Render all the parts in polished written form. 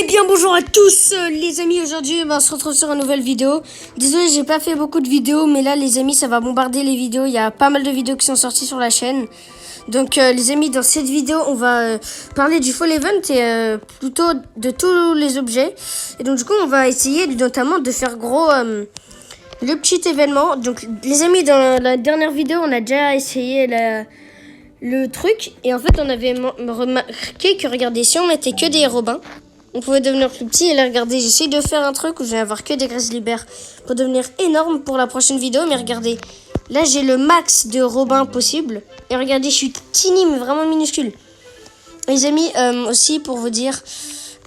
bien bonjour à tous les amis, aujourd'hui on se retrouve sur une nouvelle vidéo. Désolé, j'ai pas fait beaucoup de vidéos, mais là les amis ça va bombarder les vidéos. Il y a pas mal de vidéos qui sont sorties sur la chaîne. Donc les amis, dans cette vidéo on va parler du Fall Event et plutôt de tous les objets. Et donc du coup on va essayer notamment de faire gros le petit événement. Donc les amis, dans la dernière vidéo on a déjà essayé le truc. Et en fait on avait remarqué que regardez, si on mettait que des Robins, on pouvait devenir plus petit. Et là, regardez, j'essaie de faire un truc où je vais avoir que des Grizzly Bears pour devenir énorme pour la prochaine vidéo. Mais regardez, là, j'ai le max de Robin possible. Et regardez, je suis tiny, mais vraiment minuscule. Les amis, aussi, pour vous dire,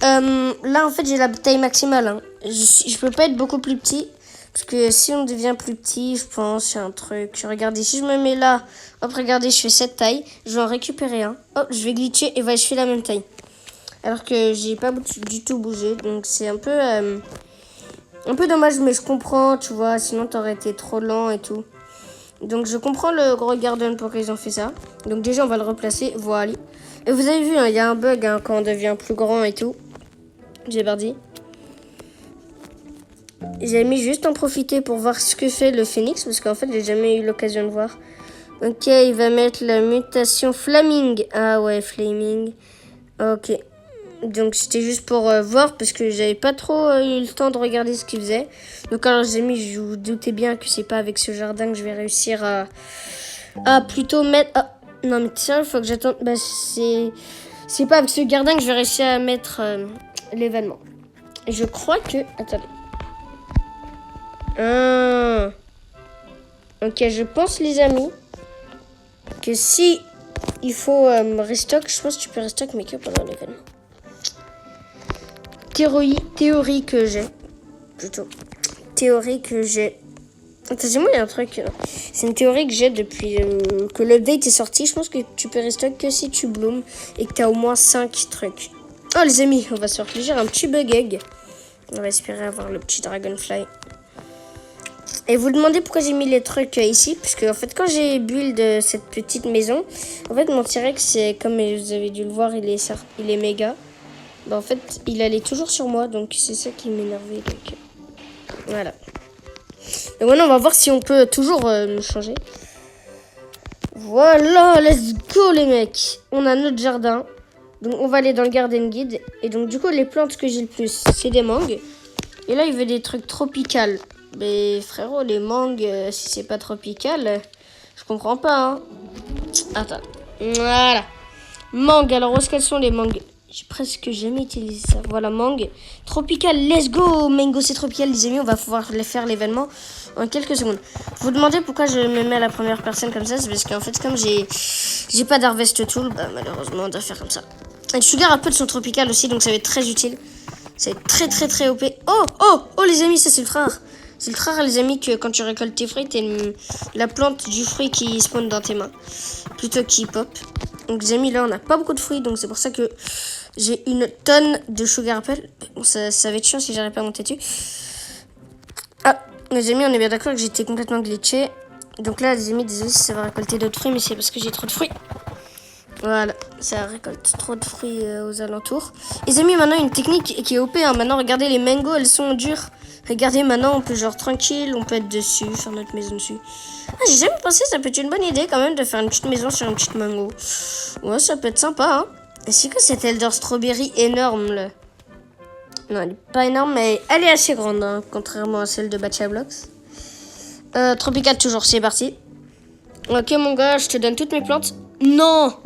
là, en fait, j'ai la taille maximale. Hein. Je peux pas être beaucoup plus petit. Parce que si on devient plus petit, je pense, c'est un truc. Regardez, si je me mets là, hop, regardez, je fais cette taille. Je vais en récupérer un. Hop, je vais glitcher et je fais la même taille. Alors que j'ai pas du tout bougé. Donc c'est un peu dommage, mais je comprends, tu vois. Sinon t'aurais été trop lent et tout. Donc je comprends le gros garden pourquoi ils ont fait ça. Donc déjà on va le replacer, voilà. Et vous avez vu, il y a un bug quand on devient plus grand et tout. J'ai bardi. J'ai mis juste en profiter pour voir ce que fait le phénix. Parce qu'en fait j'ai jamais eu l'occasion de voir. Ok, il va mettre la mutation flaming. Ah ouais, flaming. Ok. Donc c'était juste pour voir parce que j'avais pas trop eu le temps de regarder ce qu'il faisait. Donc alors les amis, je vous doutais bien que c'est pas avec ce jardin que je vais réussir à plutôt mettre... Ah, non mais tiens, il faut que j'attende. Bah c'est pas avec ce jardin que je vais réussir à mettre l'événement. Et je crois que... Attendez. Ok, je pense les amis que si il faut restock, je pense que tu peux restock mais que pendant l'événement. Théorie que j'ai. Plutôt. Théorie que j'ai. Attendez-moi, il y a un truc. C'est une théorie que j'ai depuis que l'update est sorti. Je pense que tu peux restock que si tu blooms et que tu as au moins 5 trucs. Oh les amis, on va se faire plaisir. Un petit bug egg. On va espérer avoir le petit dragonfly. Et vous demandez pourquoi j'ai mis les trucs ici. Parce que en fait, quand j'ai build cette petite maison, en fait, mon T-Rex, c'est comme vous avez dû le voir, il est méga. Bah en fait, il allait toujours sur moi, donc c'est ça qui m'énervait. Donc voilà. Donc maintenant, on va voir si on peut toujours changer. Voilà, let's go les mecs. On a notre jardin. Donc on va aller dans le garden guide. Et donc du coup, les plantes que j'ai le plus, c'est des mangues. Et là, il veut des trucs tropicales. Mais frérot, les mangues, si c'est pas tropical, je comprends pas. Hein. Attends. Voilà. Mangues, alors où est-ce qu'elles sont les mangues? J'ai presque jamais utilisé ça. Voilà, mangue. Tropical, let's go. Mango, c'est tropical, les amis. On va pouvoir faire l'événement en quelques secondes. Vous demandez pourquoi je me mets à la première personne comme ça. C'est parce qu'en fait, comme j'ai pas d'harvest tool, bah, malheureusement, on doit faire comme ça. Et le sugar apple sont tropical aussi, donc ça va être très utile. Ça va être très OP. Oh, les amis, ça c'est le frère. C'est le rare, les amis, que quand tu récoltes tes fruits, t'as la plante du fruit qui spawn dans tes mains. Plutôt qui pop. Donc, les amis, là, on n'a pas beaucoup de fruits. Donc, c'est pour ça que j'ai une tonne de sugar apple. Bon, ça va être chiant si j'arrive pas à monter dessus. Ah, les amis, on est bien d'accord que j'étais complètement glitché. Donc là, les amis, désolé si ça va récolter d'autres fruits, mais c'est parce que j'ai trop de fruits. Voilà, ça récolte trop de fruits aux alentours. Les amis, maintenant, une technique qui est OP. Hein. Maintenant, regardez, les mangoes, elles sont dures. Regardez, maintenant, on peut genre tranquille, on peut être dessus, faire notre maison dessus. Ah, j'ai jamais pensé, ça peut être une bonne idée quand même de faire une petite maison sur une petite mango. Ouais, ça peut être sympa, hein. Et c'est quoi cette Elder Strawberry énorme, là? Non, elle est pas énorme, mais elle est assez grande, hein, contrairement à celle de Bacha Blocks. Tropical toujours, c'est parti. Ok, mon gars, je te donne toutes mes plantes. Non,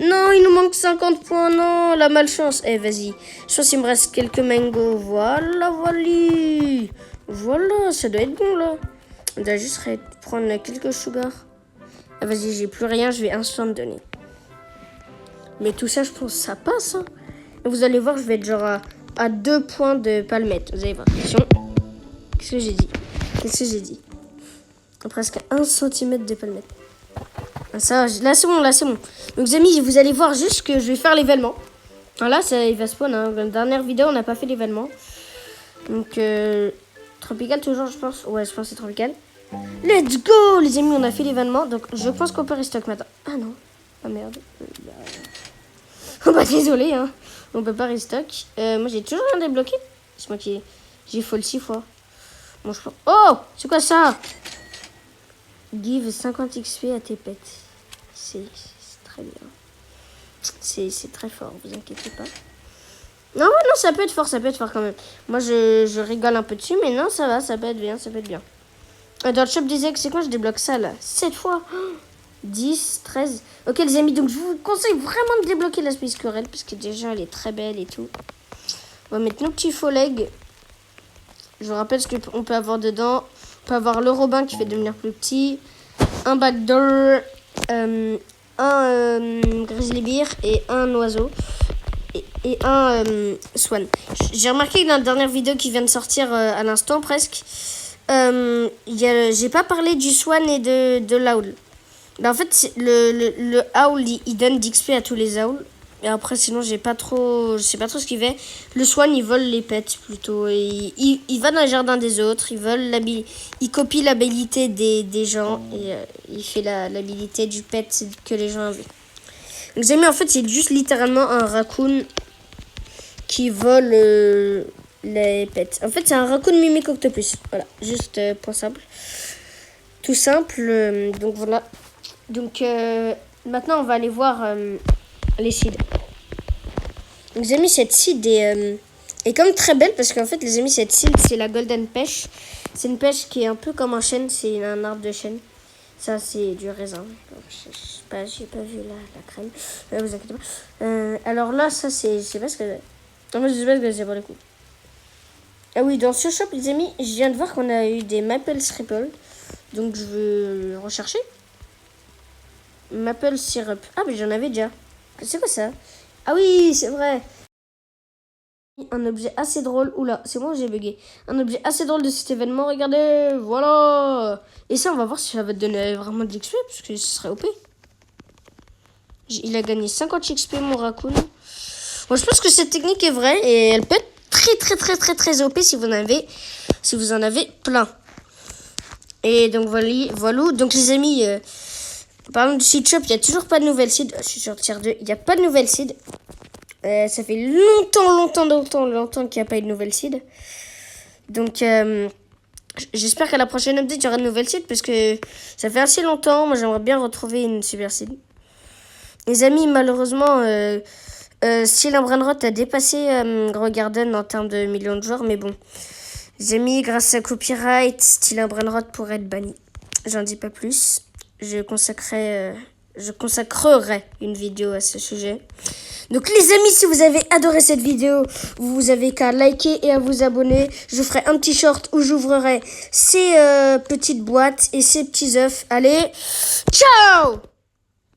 il nous manque 50 points, non, la malchance. Eh, vas-y, je pense qu'il me reste quelques mangots. Voilà, ça doit être bon, là. On doit juste prendre quelques sugar. Ah, vas-y, j'ai plus rien, je vais instant donner. Mais tout ça, je pense que ça passe, hein. Et vous allez voir, je vais être genre à 2 points de palmette. Vous allez voir, attention. Qu'est-ce que j'ai dit? Presque 1 cm de palmette. Ça, là c'est bon. Donc les amis, vous allez voir juste que je vais faire l'événement. Là, il va spawn. Hein. Dans la dernière vidéo, on n'a pas fait l'événement. Donc, tropical toujours, je pense. Ouais, je pense que c'est tropical. Let's go, les amis, on a fait l'événement. Donc, je pense qu'on peut restock maintenant. Ah non. Ah merde. Oh bah désolé, hein. On peut pas restock. Moi, j'ai toujours rien débloqué. C'est moi qui... J'ai fall 6 fois. Bon, je... Oh, c'est quoi ça? Give 50 XP à tes pets. C'est très bien. C'est très fort, vous inquiétez pas. Non, ouais, non, ça peut être fort quand même. Moi, je rigole un peu dessus, mais non, ça va, ça peut être bien, ça peut être bien. Dans le shop des ex, c'est quoi? Je débloque ça, là. 7 fois. 10, 13. Ok, les amis, donc je vous conseille vraiment de débloquer la Space Querelle, parce que déjà, elle est très belle et tout. On va mettre nos petits faux legs. Je vous rappelle ce qu'on peut avoir dedans. On peut avoir le Robin qui fait devenir plus petit. Un backdoor. Un grizzly bear et un oiseau. Et un swan. J'ai remarqué que dans la dernière vidéo qui vient de sortir à l'instant presque, j'ai pas parlé du swan et de l'owl. En fait, le owl, il donne d'XP à tous les owls. Et après, sinon, je sais pas trop ce qu'il fait. Le swan, il vole les pets plutôt. Et il va dans le jardin des autres. Il copie l'habilité des gens. Et il fait l'habilité du pet que les gens avaient. Donc, les amis, en fait, c'est juste littéralement un raccoon qui vole les pets. En fait, c'est un raccoon mimique octopus. Voilà, juste point simple. Tout simple. Donc, voilà. Donc, maintenant, on va aller voir les seeds. Donc, les amis, cette seed est comme très belle parce qu'en fait, les amis, cette seed, c'est la golden pêche. C'est une pêche qui est un peu comme un chêne. C'est un arbre de chêne. Ça, c'est du raisin. Je sais pas, j'ai pas vu la crème. Vous inquiétez pas. Alors là, ça, c'est... Je sais pas ce que c'est. Non, mais je sais pas ce que c'est pour le coup. Ah oui, dans ce shop, les amis, je viens de voir qu'on a eu des maple ripple. Donc, je veux rechercher. Maple syrup. Ah, mais j'en avais déjà. C'est quoi ça? Ah oui, c'est vrai. Un objet assez drôle. Oula, c'est moi où j'ai bugué. Un objet assez drôle de cet événement. Regardez, voilà. Et ça, on va voir si ça va te donner vraiment de l'XP, parce que ce serait OP. Il a gagné 50 XP, mon raccoon. Bon, je pense que cette technique est vraie et elle peut être très OP si vous en avez plein. Et donc voilà. Donc les amis, parlant du seed shop, il n'y a toujours pas de nouvelles seeds. Je suis sur tier 2, il n'y a pas de nouvelles seeds. Ça fait longtemps qu'il n'y a pas eu de nouvelles seeds. Donc j'espère qu'à la prochaine update, il y aura de nouvelles seeds parce que ça fait assez longtemps. Moi, j'aimerais bien retrouver une super seed. Les amis, malheureusement, Steel Brainrot a dépassé Grow Garden en termes de millions de joueurs. Mais bon, les amis, grâce à copyright, Steel Brainrot pourrait être banni. J'en dis pas plus. Je consacrerai une vidéo à ce sujet. Donc les amis, si vous avez adoré cette vidéo, vous avez qu'à liker et à vous abonner. Je ferai un petit short où j'ouvrirai ces petites boîtes et ces petits œufs. Allez, ciao!